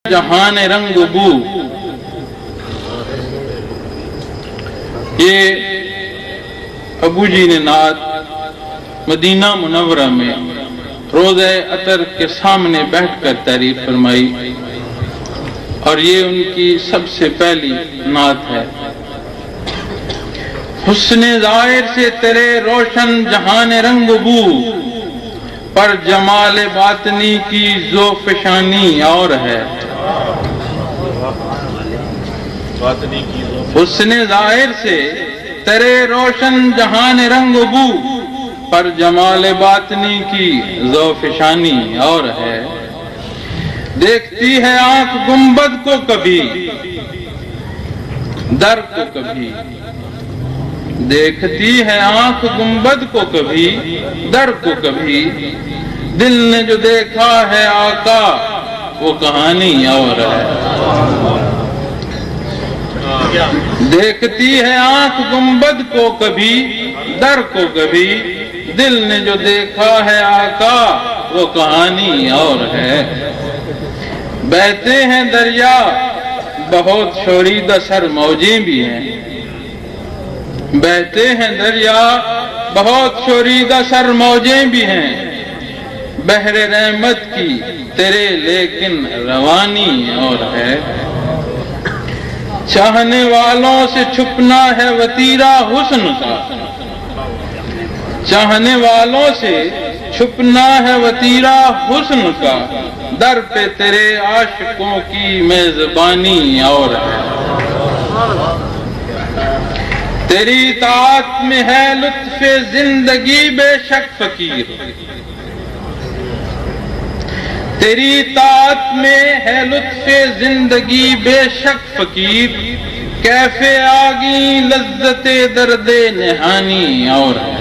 جہان رنگ بو، یہ ابو جی نے نعت مدینہ منورہ میں روضہ عطر کے سامنے بیٹھ کر تعریف فرمائی، اور یہ ان کی سب سے پہلی نعت ہے۔ حسن ظاہر سے تیرے روشن جہان رنگ بو، پر جمال باطنی کی ذوفشانی اور ہے۔ حسن ظاہر سے تیرے روشن جہان رنگ بو، پر جمال باطنی کی ذوفشانی اور ہے۔ دیکھتی ہے آنکھ گنبد کو کبھی، در کو کبھی، دیکھتی ہے آنکھ گنبد کو کبھی، در کو کبھی، دل نے جو دیکھا ہے آقا وہ کہانی اور ہے۔ دیکھتی ہے آنکھ گنبد کو کبھی، در کو کبھی، دل نے جو دیکھا ہے آقا وہ کہانی اور ہے۔ بہتے ہیں دریا بہت شوریدہ سر موجیں بھی ہیں، بہتے ہیں دریا بہت شوریدہ سر موجیں بھی ہیں، بحر رحمت کی تیرے لیکن روانی اور ہے۔ چاہنے والوں سے چھپنا ہے وتیرہ حسن کا، چاہنے والوں سے چھپنا ہے وتیرہ حسن کا، در پہ تیرے عاشقوں کی میزبانی اور ہے۔ تیری اطاعت میں ہے لطف زندگی بے شک فقیر، تیری اطاعت میں ہے لطف زندگی بے شک فقیر، کیف آگی لذت درد نہانی اور ہے۔